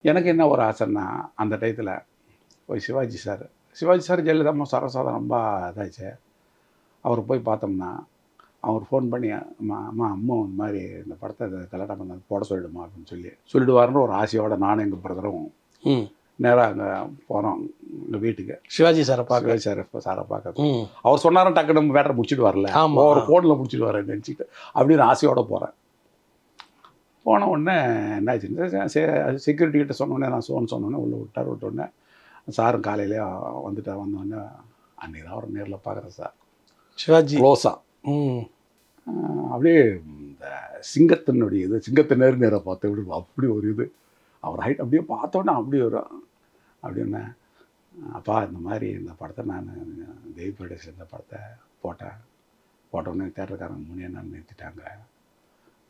எனக்கு என்ன ஒரு ஆசைன்னா, அந்த டயத்தில் போய் சிவாஜி சார் ஜெயலலிதா சரசாதம் ரொம்ப இதாச்சு. அவர் போய் பார்த்தோம்னா, அவர் ஃபோன் பண்ணி, அம்மா இந்த மாதிரி இந்த படத்தை கல்யாணம் பண்ண போட சொல்லிடுமா அப்படின்னு சொல்லிடுவாருன்னு ஒரு ஆசையோட நானும் எங்கள் பிரதரும் நேராக அங்கே போகிறோம் எங்கள் வீட்டுக்கு. சிவாஜி சாரை பார்க்க. சாரை பார்க்க அவர் சொன்னாரும் டக்கு நம்ம வேட்டரை முடிச்சுட்டு வரல, ஒரு ஃபோனில் முடிச்சுட்டு வரேன்னு நினச்சிட்டு அப்படின்னு ஆசையோடு போகிறேன். போன உடனே என்னாச்சுன்னு செக்யூரிட்டி கிட்ட சொன்னோடனே நான் சொன்னோன்னே உள்ளே விட்டோடனே சாரும் காலையிலே வந்தோடனே அன்றைக்கி தான் அவர் நேரில் பார்க்குறேன் சார். சிவாஜி க்ளோஸாக அப்படியே இந்த சிங்கத்தை நேரம் பார்த்து விடு அப்படி ஒரு இது அவர் ஹைட் அப்படியே பார்த்தோன்னே அப்படி வரும். அப்படின்னா அப்பா இந்த மாதிரி இந்த படத்தை நான் தேவி ப்ரொடக்ஷன் இந்த படத்தை போட்டோடனே தேட்டருக்காரங்க முன்னே நான் நிறுத்திட்டாங்க,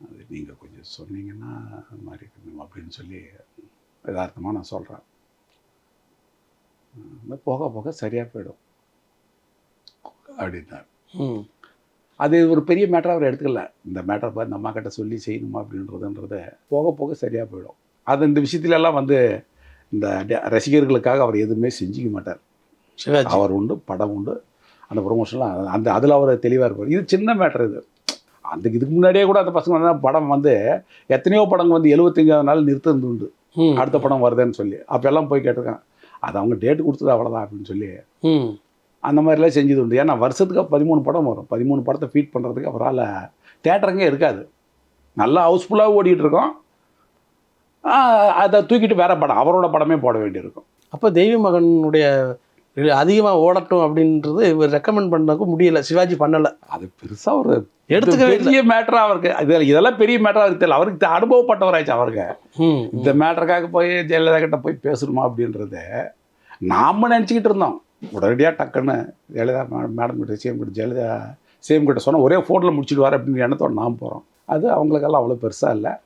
அது நீங்கள் கொஞ்சம் சொன்னீங்கன்னா அது மாதிரி அப்படின்னு சொல்லி யதார்த்தமாக நான் சொல்கிறேன். போக போக சரியாக போயிடும் அப்படின்னார். அது ஒரு பெரிய மேட்டராக அவர் எடுத்துக்கல. இந்த மேட்டரை பார்த்து இந்த அம்மா கிட்ட சொல்லி செய்யணுமா அப்படின்றதுன்றத போக போக சரியாக போயிடும். அது இந்த விஷயத்துலலாம் இந்த ரசிகர்களுக்காக அவர் எதுவுமே செஞ்சிக்க மாட்டார். அவர் உண்டு, படம் உண்டு, அந்த ப்ரொமோஷன்லாம் அதில் அவர் தெளிவாக இருப்பார். இது சின்ன மேட்டர். இதுக்கு முன்னாடியே கூட அந்த பசங்க படம் எத்தனையோ படம் 75வது நாள் நிறுத்தது உண்டு, அடுத்த படம் வருதுன்னு சொல்லி. அப்போ எல்லாம் போய் கேட்டிருக்காங்க, அது அவங்க டேட்டு கொடுத்தது அவ்வளோதான் அப்படின்னு சொல்லி அந்த மாதிரிலாம் செஞ்சது உண்டு. ஏன்னா வருஷத்துக்கு 13 படம் வரும். 13 படத்தை ஃபீட் பண்ணுறதுக்கு அவரால் தேட்டருங்கே இருக்காது. நல்லா ஹவுஸ்ஃபுல்லாக ஓடிட்டு இருக்கோம், அதை தூக்கிட்டு வேறு படம் அவரோட படமே போட வேண்டியிருக்கும். அப்போ தெய்வ மகனுடைய அதிகமாக ஓடட்டும் அப்படின்றது இவர் ரெக்கமெண்ட் பண்ணக்கும் முடியலை, சிவாஜி பண்ணலை. அது பெருசாக ஒரு பெரிய மேட்டராக அவருக்கு இதெல்லாம் பெரிய மேட்டராக அவருக்கு தெரியல. அவருக்கு அனுபவப்பட்டவராச்சு அவருக்கு. இந்த மேட்டருக்காக போய் ஜெயலலிதா கிட்ட போய் பேசணுமா அப்படின்றத நாம் நினச்சிக்கிட்டு இருந்தோம். உடனடியாக டக்குன்னு ஜெயலலிதா மேடம் கிட்ட ஜெயலலிதா சிஎம் கிட்ட சொன்னால் ஒரே ஃபோனில் முடிச்சுடுவார் அப்படின்னு எண்ணத்தோடு நாம் போகிறோம். அது அவங்களுக்கெல்லாம் அவ்வளோ பெருசாக இல்லை.